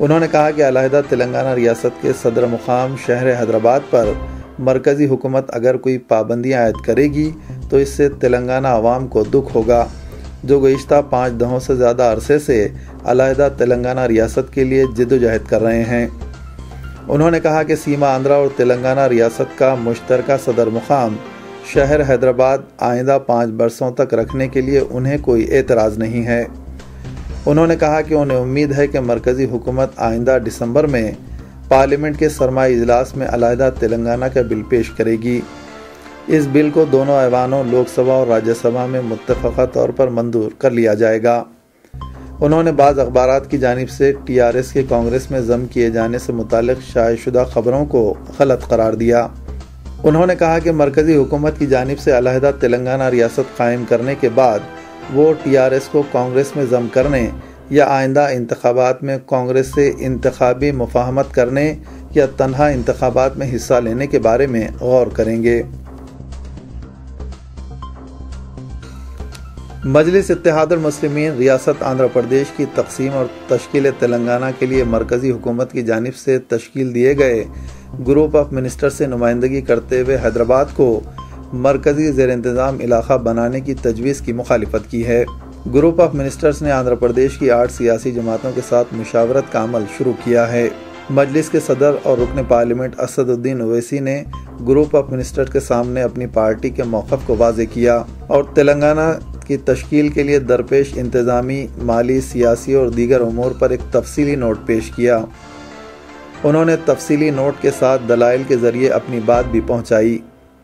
انہوں نے کہا کہ علیحدہ تلنگانہ ریاست کے صدر مقام شہر حیدرآباد پر مرکزی حکومت اگر کوئی پابندیاں عائد کرے گی تو اس سے تلنگانہ عوام کو دکھ ہوگا، جو گزشتہ 5 دہائیوں سے زیادہ عرصے سے علیحدہ تلنگانہ ریاست کے لیے جدوجہد کر رہے ہیں۔ انہوں نے کہا کہ سیما آندھرا اور تلنگانہ ریاست کا مشترکہ صدر مقام شہر حیدرآباد آئندہ 5 برسوں تک رکھنے کے لیے انہیں کوئی اعتراض نہیں ہے۔ انہوں نے کہا کہ انہیں امید ہے کہ مرکزی حکومت آئندہ دسمبر میں پارلیمنٹ کے سرمائی اجلاس میں علیحدہ تلنگانہ کا بل پیش کرے گی۔ اس بل کو دونوں ایوانوں لوک سبھا اور راجیہ سبھا میں متفقہ طور پر منظور کر لیا جائے گا۔ انہوں نے بعض اخبارات کی جانب سے TRS کے کانگریس میں ضم کیے جانے سے متعلق شائع شدہ خبروں کو غلط قرار دیا۔ انہوں نے کہا کہ مرکزی حکومت کی جانب سے علیحدہ تلنگانہ ریاست قائم کرنے کے بعد وہ TRS کو کانگریس میں ضم کرنے یا آئندہ انتخابات میں کانگریس سے انتخابی مفاہمت کرنے یا تنہا انتخابات میں حصہ لینے کے بارے میں غور کریں گے۔ مجلس اتحاد المسلمین ریاست آندھرا پردیش کی تقسیم اور تشکیل تلنگانہ کے لیے مرکزی حکومت کی جانب سے تشکیل دیے گئے گروپ آف منسٹر سے نمائندگی کرتے ہوئے حیدرآباد کو مرکزی زیر انتظام علاقہ بنانے کی تجویز کی مخالفت کی ہے۔ گروپ آف منسٹرز نے آندھرا پردیش کی 8 سیاسی جماعتوں کے ساتھ مشاورت کا عمل شروع کیا ہے۔ مجلس کے صدر اور رکن پارلیمنٹ اسد الدین اویسی نے گروپ آف منسٹر کے سامنے اپنی پارٹی کے موقف کو واضح کیا اور تلنگانہ کی تشکیل کے لیے درپیش انتظامی، مالی، سیاسی اور دیگر امور پر ایک تفصیلی نوٹ پیش کیا۔ انہوں نے تفصیلی نوٹ کے ساتھ دلائل کے ذریعے اپنی بات بھی پہنچائی۔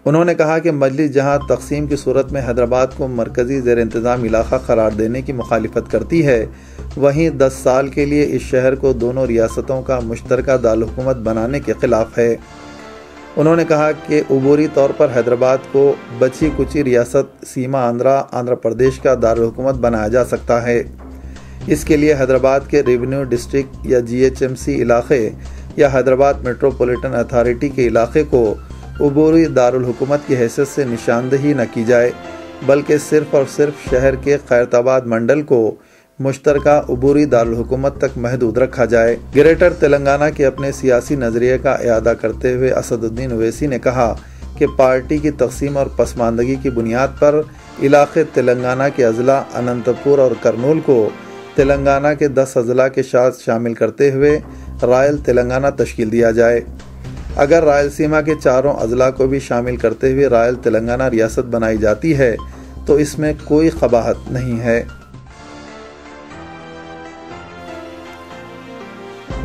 انہوں نے کہا کہ مجلس جہاں تقسیم کی صورت میں حیدرآباد کو مرکزی زیر انتظام علاقہ قرار دینے کی مخالفت کرتی ہے، وہیں 10 سال کے لیے اس شہر کو دونوں ریاستوں کا مشترکہ دارالحکومت بنانے کے خلاف ہے۔ انہوں نے کہا کہ عبوری طور پر حیدرآباد کو بچی کچی ریاست سیما آندھرا پردیش کا دارالحکومت بنایا جا سکتا ہے۔ اس کے لیے حیدرآباد کے ریونیو ڈسٹرکٹ یا GHMC علاقے یا حیدرآباد میٹروپولیٹن اتھارٹی کے علاقے کو عبوری دارالحکومت کی حیثیت سے نشاندہی نہ کی جائے، بلکہ صرف اور صرف شہر کے خیرتآباد منڈل کو مشترکہ عبوری دارالحکومت تک محدود رکھا جائے۔ گریٹر تلنگانہ کے اپنے سیاسی نظریے کا اعادہ کرتے ہوئے اسد الدین اویسی نے کہا کہ پارٹی کی تقسیم اور پسماندگی کی بنیاد پر علاقے تلنگانہ کے اضلاع اننت پور اور کرنول کو تلنگانہ کے 10 اضلاع کے ساتھ شامل کرتے ہوئے رائل تلنگانہ تشکیل دیا جائے۔ اگر رائل سیما کے 4 اضلاع کو بھی شامل کرتے ہوئے رائل تلنگانہ ریاست بنائی جاتی ہے تو اس میں کوئی قباحت نہیں ہے۔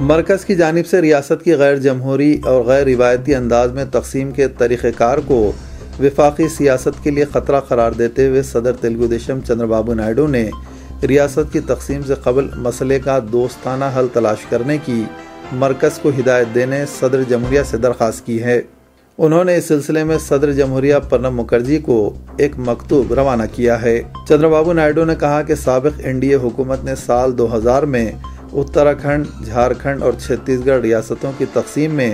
مرکز کی جانب سے ریاست کی غیر جمہوری اور غیر روایتی انداز میں تقسیم کے طریقہ کار کو وفاقی سیاست کے لیے خطرہ قرار دیتے ہوئے صدر تلگو دیشم چندر بابو نائیڈو نے ریاست کی تقسیم سے قبل مسئلے کا دوستانہ حل تلاش کرنے کی مرکز کو ہدایت دینے صدر جمہوریہ سے درخواست کی ہے۔ انہوں نے اس سلسلے میں صدر جمہوریہ پرنب مکھرجی کو ایک مکتوب روانہ کیا ہے۔ چندر بابو نائیڈو نے کہا کہ سابق NDA حکومت نے سال 2000 میں اتراکھنڈ، جھارکھنڈ اور چھتیس گڑھ ریاستوں کی تقسیم میں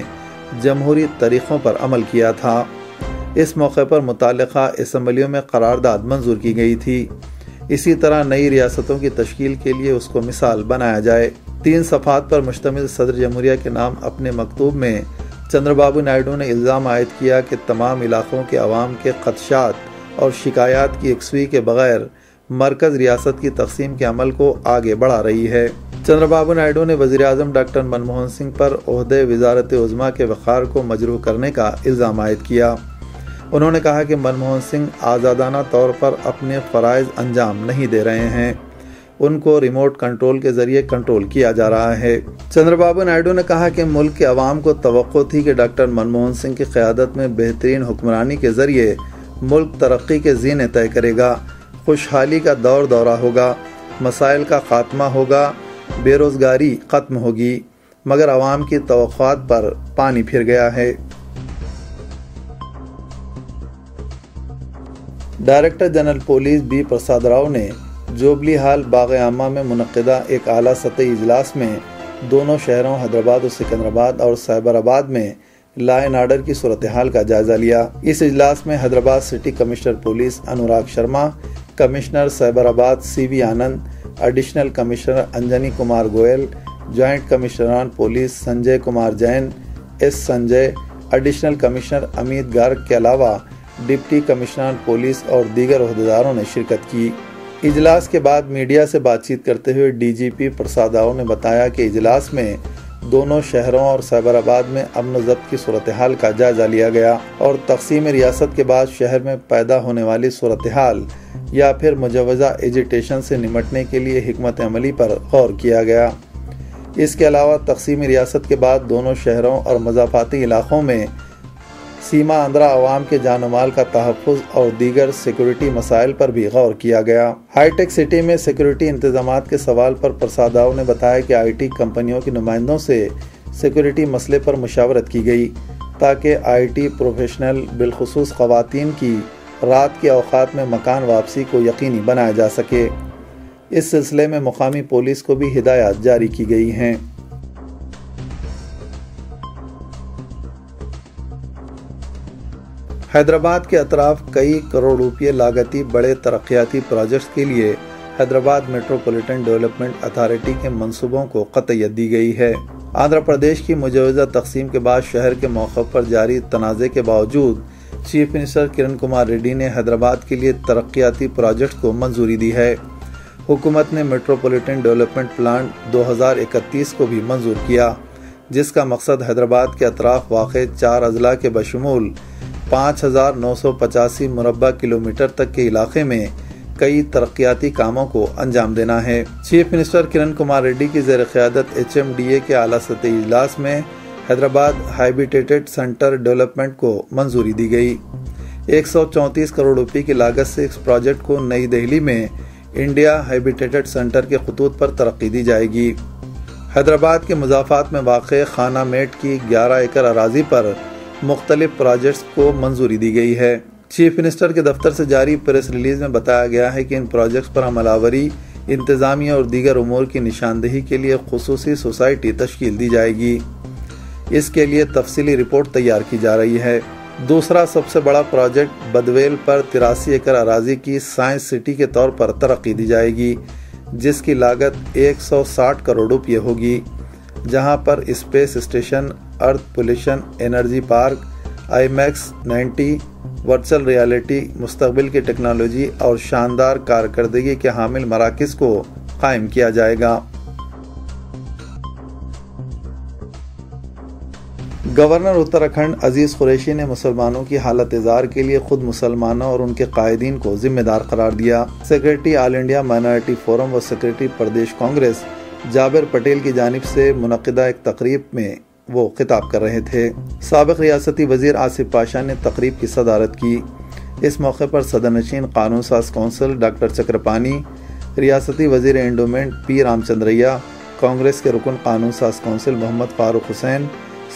جمہوری طریقوں پر عمل کیا تھا۔ اس موقع پر متعلقہ اسمبلیوں میں قرارداد منظور کی گئی تھی۔ اسی طرح نئی ریاستوں کی تشکیل کے لیے اس کو مثال بنایا جائے۔ 3 صفحات پر مشتمل صدر جمہوریہ کے نام اپنے مکتوب میں چندر بابو نائیڈو نے الزام عائد کیا کہ تمام علاقوں کے عوام کے خدشات اور شکایات کی یکسوئی کے بغیر مرکز ریاست کی تقسیم کے عمل کو آگے بڑھا رہی ہے۔ چندر بابو نائیڈو نے وزیر اعظم ڈاکٹر منموہن سنگھ پر عہدے وزارت عظمیٰ کے وقار کو مجروح کرنے کا الزام عائد کیا۔ انہوں نے کہا کہ منموہن سنگھ آزادانہ طور پر اپنے فرائض انجام نہیں دے رہے ہیں، ان کو ریموٹ کنٹرول کے ذریعے کنٹرول کیا جا رہا ہے۔ چندر بابو نائیڈو نے کہا کہ ملک کے عوام کو توقع تھی کہ ڈاکٹر منموہن سنگھ کی قیادت میں بہترین حکمرانی کے ذریعے ملک ترقی کے زینے طے کرے گا، خوشحالی کا دورہ ہوگا، مسائل کا خاتمہ ہوگا، بے روزگاری ختم ہوگی، مگر عوام کی توقعات پر پانی پھر گیا ہے۔ Director general police B Prasad Rao نے جوبلی ہال باغ عامہ میں منعقدہ ایک اعلیٰ سطحی اجلاس میں دونوں شہروں حیدرآباد اور سکندرآباد اور سائبر آباد میں لا اینڈ آرڈر کی صورتحال کا جائزہ لیا۔ اس اجلاس میں Hyderabad city commissioner police Anurag Sharma, commissioner Cyberabad CV Anand, additional commissioner Anjani Kumar Goel, joint کمشنران police Sanjay Kumar Jain, S Sanjay, additional commissioner Amit Garg کے علاوہ ڈپٹی کمشنران پولیس اور دیگر عہدیداروں نے شرکت کی۔ اجلاس کے بعد میڈیا سے بات چیت کرتے ہوئے ڈی جی پی پرساد راؤ نے بتایا کہ اجلاس میں دونوں شہروں اور سائبر آباد میں امن و ضبط کی صورتحال کا جائزہ لیا گیا اور تقسیم ریاست کے بعد شہر میں پیدا ہونے والی صورتحال یا پھر مجوزہ ایجیٹیشن سے نمٹنے کے لیے حکمت عملی پر غور کیا گیا۔ اس کے علاوہ تقسیم ریاست کے بعد دونوں شہروں اور مضافاتی علاقوں میں سیما اندرا عوام کے جان و مال کا تحفظ اور دیگر سیکورٹی مسائل پر بھی غور کیا گیا۔ ہائی ٹیک سٹی میں سیکورٹی انتظامات کے سوال پر پرساد راؤ نے بتایا کہ آئی ٹی کمپنیوں کے نمائندوں سے سیکورٹی مسئلے پر مشاورت کی گئی تاکہ آئی ٹی پروفیشنل بالخصوص خواتین کی رات کے اوقات میں مکان واپسی کو یقینی بنایا جا سکے۔ اس سلسلے میں مقامی پولیس کو بھی ہدایات جاری کی گئی ہیں۔ حیدرآباد کے اطراف کئی کروڑ روپے لاگتی بڑے ترقیاتی پروجیکٹس کے لیے حیدرآباد میٹروپولیٹن ڈیولپمنٹ اتھارٹی کے منصوبوں کو قطعیت دی گئی ہے۔ آندھرا پردیش کی مجوزہ تقسیم کے بعد شہر کے موقف پر جاری تنازع کے باوجود چیف منسٹر کرن کمار ریڈی نے حیدرآباد کے لیے ترقیاتی پروجیکٹس کو منظوری دی ہے۔ حکومت نے میٹروپولیٹن ڈیولپمنٹ پلان 2031 کو بھی منظور کیا، جس کا مقصد حیدرآباد کے اطراف واقع 4 اضلاع کے بشمول 5985 مربع کلومیٹر تک کے علاقے میں کئی ترقیاتی کاموں کو انجام دینا ہے۔ چیف منسٹر کرن کمار ریڈی کی زیر قیادت HMDA کے اعلیٰ سطحی اجلاس میں حیدرآباد ہیبیٹیٹڈ سینٹر ڈیولپمنٹ کو منظوری دی گئی۔ 134 کروڑ روپے کی لاگت سے اس پروجیکٹ کو نئی دہلی میں انڈیا ہیبیٹیٹڈ سینٹر کے خطوط پر ترقی دی جائے گی۔ حیدرآباد کے مضافات میں واقع خانہ میٹ کی 11 ایکڑ اراضی پر مختلف پروجیکٹس کو منظوری دی گئی ہے۔ چیف منسٹر کے دفتر سے جاری پریس ریلیز میں بتایا گیا ہے کہ ان پروجیکٹس پر عمل آوری، انتظامیہ اور دیگر امور کی نشاندہی کے لیے خصوصی سوسائٹی تشکیل دی جائے گی۔ اس کے لیے تفصیلی رپورٹ تیار کی جا رہی ہے۔ دوسرا سب سے بڑا پروجیکٹ بدویل پر 83 ایکڑ اراضی کی سائنس سٹی کے طور پر ترقی دی جائے گی، جس کی لاگت 160 کروڑ روپے ہوگی، جہاں پر space station, earth pollution energy park, IMAX 90 virtual reality, مستقبل کی ٹیکنالوجی اور شاندار کارکردگی کے حامل مراکز کو قائم کیا جائے گا۔ گورنر اتراکھنڈ عزیز قریشی نے مسلمانوں کی حالت اظہار کے لیے خود مسلمانوں اور ان کے قائدین کو ذمہ دار قرار دیا۔ سیکریٹری آل انڈیا مائنارٹی فورم و سیکریٹری پردیش کانگریس جابر پٹیل کی جانب سے منعقدہ ایک تقریب میں وہ خطاب کر رہے تھے۔ سابق ریاستی وزیر آصف پاشا نے تقریب کی صدارت کی۔ اس موقع پر صدر نشین قانون ساز کونسل ڈاکٹر چکرپانی، ریاستی وزیر انڈومنٹ پی رام چندریا، کانگریس کے رکن قانون ساز کونسل محمد فاروق حسین،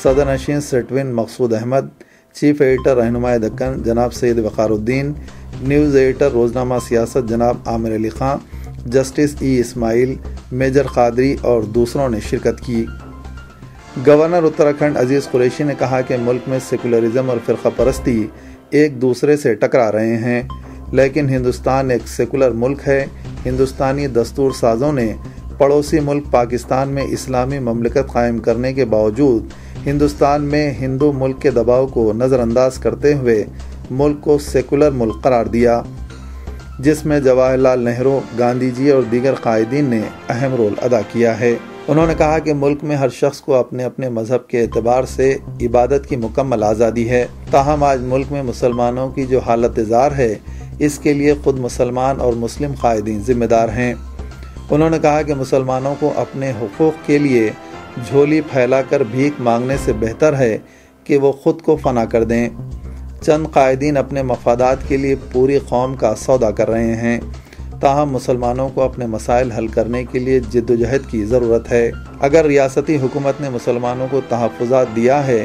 صدر نشین سٹوین مقصود احمد، چیف ایڈیٹر رہنمائے دکن جناب سید وقار الدین، نیوز ایڈیٹر روزنامہ سیاست جناب عامر علی خان، جسٹس اسماعیل، میجر قادری اور دوسروں نے شرکت کی۔ گورنر اتراکھنڈ عزیز قریشی نے کہا کہ ملک میں سیکولرزم اور فرقہ پرستی ایک دوسرے سے ٹکرا رہے ہیں، لیکن ہندوستان ایک سیکولر ملک ہے۔ ہندوستانی دستور سازوں نے پڑوسی ملک پاکستان میں اسلامی مملکت قائم کرنے کے باوجود ہندوستان میں ہندو ملک کے دباؤ کو نظر انداز کرتے ہوئے ملک کو سیکولر ملک قرار دیا، جس میں جواہر لال نہرو، گاندھی جی اور دیگر قائدین نے اہم رول ادا کیا ہے۔ انہوں نے کہا کہ ملک میں ہر شخص کو اپنے اپنے مذہب کے اعتبار سے عبادت کی مکمل آزادی ہے، تاہم آج ملک میں مسلمانوں کی جو حالت زار ہے، اس کے لیے خود مسلمان اور مسلم قائدین ذمہ دار ہیں۔ انہوں نے کہا کہ مسلمانوں کو اپنے حقوق کے لیے جھولی پھیلا کر بھیک مانگنے سے بہتر ہے کہ وہ خود کو فنا کر دیں۔ چند قائدین اپنے مفادات کے لیے پوری قوم کا سودا کر رہے ہیں، تاہم مسلمانوں کو اپنے مسائل حل کرنے کے لیے جد و جہد کی ضرورت ہے۔ اگر ریاستی حکومت نے مسلمانوں کو تحفظات دیا ہے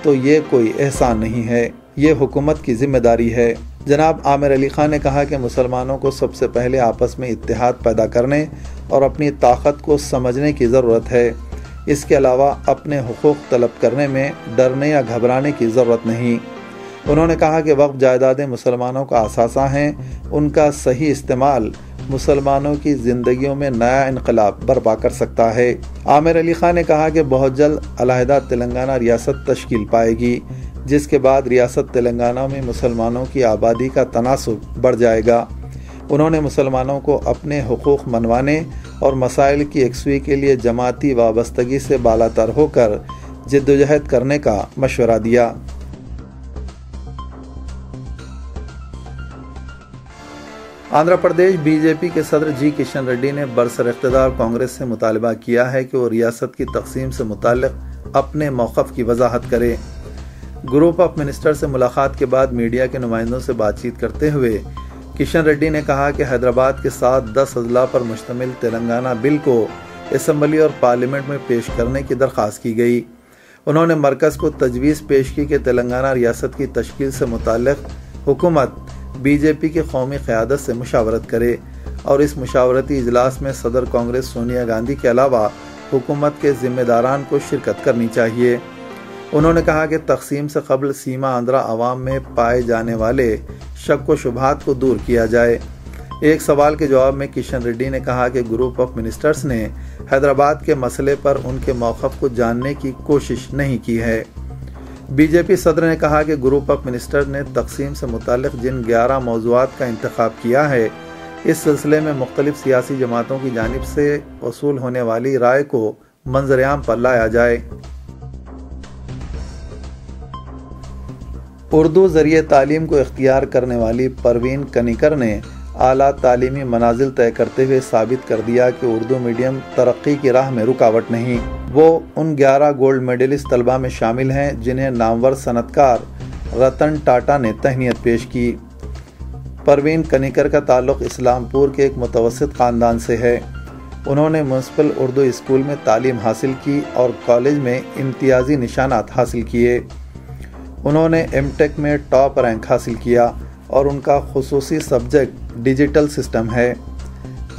تو یہ کوئی احسان نہیں ہے، یہ حکومت کی ذمہ داری ہے۔ جناب عامر علی خان نے کہا کہ مسلمانوں کو سب سے پہلے آپس میں اتحاد پیدا کرنے اور اپنی طاقت کو سمجھنے کی ضرورت ہے۔ اس کے علاوہ اپنے حقوق طلب کرنے میں ڈرنے یا گھبرانے کی ضرورت نہیں۔ انہوں نے کہا کہ وقف جائیدادیں مسلمانوں کا اثاثہ ہیں، ان کا صحیح استعمال مسلمانوں کی زندگیوں میں نیا انقلاب برپا کر سکتا ہے۔ عامر علی خان نے کہا کہ بہت جلد علیحدہ تلنگانہ ریاست تشکیل پائے گی، جس کے بعد ریاست تلنگانہ میں مسلمانوں کی آبادی کا تناسب بڑھ جائے گا۔ انہوں نے مسلمانوں کو اپنے حقوق منوانے اور مسائل کی یکسوئی کے لیے جماعتی وابستگی سے بالاتر ہو کر جدوجہد کرنے کا مشورہ دیا۔ آندھرا پردیش بی جے پی کے صدر جی کشن ریڈی نے برسر اقتدار کانگریس سے مطالبہ کیا ہے کہ وہ ریاست کی تقسیم سے متعلق اپنے موقف کی وضاحت کرے۔ گروپ آف منسٹر سے ملاقات کے بعد میڈیا کے نمائندوں سے بات چیت کرتے ہوئے کشن ریڈی نے کہا کہ حیدرآباد کے ساتھ 10 اضلاع پر مشتمل تلنگانہ بل کو اسمبلی اور پارلیمنٹ میں پیش کرنے کی درخواست کی گئی۔ انہوں نے مرکز کو تجویز پیش کی کہ تلنگانہ ریاست کی تشکیل سے متعلق حکومت بی جے پی کی قومی قیادت سے مشاورت کرے اور اس مشاورتی اجلاس میں صدر کانگریس سونیا گاندھی کے علاوہ حکومت کے ذمہ داران کو شرکت کرنی چاہیے۔ انہوں نے کہا کہ تقسیم سے قبل سیما آندھرا عوام میں پائے جانے والے شک و شبہات کو دور کیا جائے۔ ایک سوال کے جواب میں کشن ریڈی نے کہا کہ گروپ آف منسٹرز نے حیدرآباد کے مسئلے پر ان کے موقف کو جاننے کی کوشش نہیں کی ہے۔ بی جے پی صدر نے کہا کہ گروپ آف منسٹر نے تقسیم سے متعلق جن 11 موضوعات کا انتخاب کیا ہے، اس سلسلے میں مختلف سیاسی جماعتوں کی جانب سے وصول ہونے والی رائے کو منظر عام پر لایا جائے۔ اردو ذریعے تعلیم کو اختیار کرنے والی پروین کنیکر نے اعلیٰ تعلیمی منازل طے کرتے ہوئے ثابت کر دیا کہ اردو میڈیم ترقی کی راہ میں رکاوٹ نہیں۔ وہ ان 11 گولڈ میڈلسٹ طلباء میں شامل ہیں جنہیں نامور صنعت کار رتن ٹاٹا نے تہنیت پیش کی۔ پروین کنیکر کا تعلق اسلام پور کے ایک متوسط خاندان سے ہے۔ انہوں نے میونسپل اردو اسکول میں تعلیم حاصل کی اور کالج میں امتیازی نشانات حاصل کیے۔ انہوں نے ایم ٹیک میں ٹاپ رینک حاصل کیا اور ان کا خصوصی سبجیکٹ ڈیجیٹل سسٹم ہے۔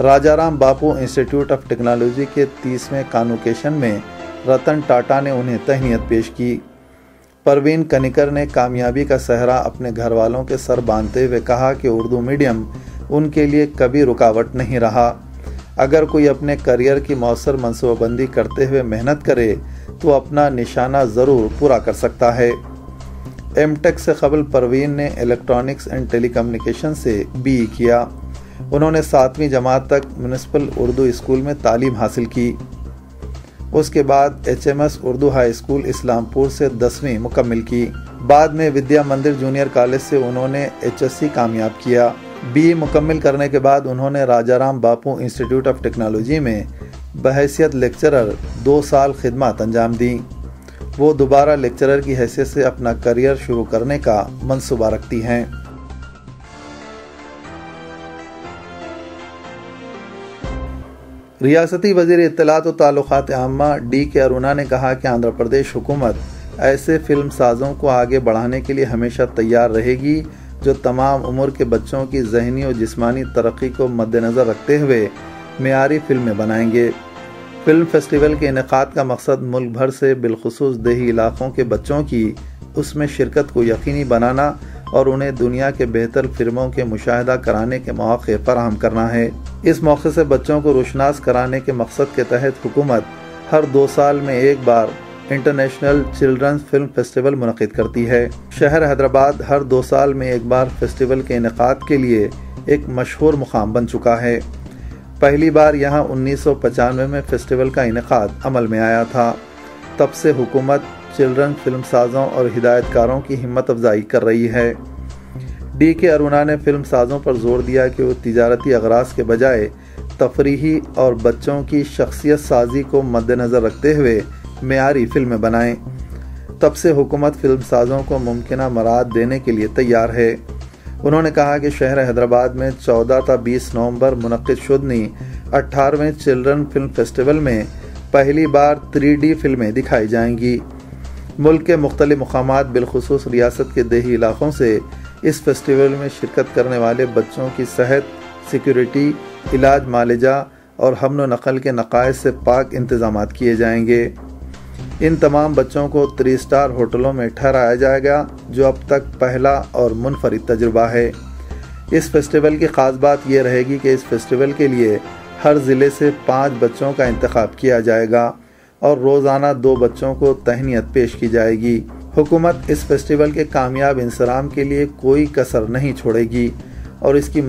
Raja Ram Bapu institute of technology کے 30ویں کانوکیشن میں رتن ٹاٹا نے انہیں تہنیت پیش کی۔ پروین کنیکر نے کامیابی کا صحرا اپنے گھر والوں کے سر باندھتے ہوئے کہا کہ اردو میڈیم ان کے لیے کبھی رکاوٹ نہیں رہا۔ اگر کوئی اپنے کریئر کی مؤثر منصوبہ بندی کرتے ہوئے محنت کرے تو اپنا نشانہ ضرور پورا کر سکتا ہے۔ ایم ٹیک سے قبل پروین نے الیکٹرانکس اینڈ ٹیلی کمیونیکیشن سے بی ای کیا۔ انہوں نے 7ویں جماعت تک میونسپل اردو اسکول میں تعلیم حاصل کی۔ اس کے بعد H M S Urdu high school Islampur سے 10ویں مکمل کی۔ بعد میں ودیا مندر جونیئر کالج سے انہوں نے ایچ ایس سی کامیاب کیا۔ بی ای مکمل کرنے کے بعد انہوں نے Raja Ram Bapu institute of technology میں بحیثیت لیکچرر 2 سال خدمات انجام دیں۔ وہ دوبارہ لیکچرر کی حیثیت سے اپنا کریئر شروع کرنے کا منصوبہ رکھتی ہیں۔ ریاستی وزیر اطلاعات و تعلقات عامہ ڈی کے ارونا نے کہا کہ آندھرا پردیش حکومت ایسے فلم سازوں کو آگے بڑھانے کے لیے ہمیشہ تیار رہے گی جو تمام عمر کے بچوں کی ذہنی و جسمانی ترقی کو مد نظر رکھتے ہوئے معیاری فلمیں بنائیں گے۔ فلم فیسٹیول کے انعقاد کا مقصد ملک بھر سے بالخصوص دیہی علاقوں کے بچوں کی اس میں شرکت کو یقینی بنانا اور انہیں دنیا کے بہتر فلموں کے مشاہدہ کرانے کے مواقع فراہم کرنا ہے۔ اس موقع سے بچوں کو روشناس کرانے کے مقصد کے تحت حکومت ہر 2 سال میں ایک بار انٹرنیشنل چلڈرنز فلم فیسٹیول منعقد کرتی ہے۔ شہر حیدرآباد ہر 2 سال میں ایک بار فیسٹیول کے انعقاد کے لیے ایک مشہور مقام بن چکا ہے۔ پہلی بار یہاں 1995 میں فیسٹیول کا انعقاد عمل میں آیا تھا۔ تب سے حکومت چلڈرن فلم سازوں اور ہدایت کاروں کی ہمت افزائی کر رہی ہے۔ ڈی کے ارونا نے فلم سازوں پر زور دیا کہ وہ تجارتی اغراض کے بجائے تفریحی اور بچوں کی شخصیت سازی کو مد نظر رکھتے ہوئے معیاری فلمیں بنائیں۔ تب سے حکومت فلم سازوں کو ممکنہ مراعات دینے کے لیے تیار ہے۔ انہوں نے کہا کہ شہر حیدرآباد میں 14 تا 20 نومبر منعقد شدنی 18ویں چلڈرن فلم فیسٹیول میں پہلی بار 3D فلمیں دکھائی جائیں گی۔ ملک کے مختلف مقامات بالخصوص ریاست کے دیہی علاقوں سے اس فیسٹیول میں شرکت کرنے والے بچوں کی صحت، سیکیورٹی، علاج معالجہ اور حمل و نقل کے نقائص سے پاک انتظامات کیے جائیں گے۔ ان تمام بچوں کو 3 اسٹار ہوٹلوں میں ٹھہرایا جائے گا جو اب تک پہلا اور منفرد تجربہ ہے۔ اس فیسٹیول کی خاص بات یہ رہے گی کہ اس فیسٹیول کے لیے ہر ضلع سے 5 بچوں کا انتخاب کیا جائے گا اور روزانہ 2 بچوں کو تہنیت پیش کی جائے گی۔ حکومت اس فیسٹیول کے کامیاب انصرام کے لیے کوئی کسر نہیں چھوڑے گی اور اس کی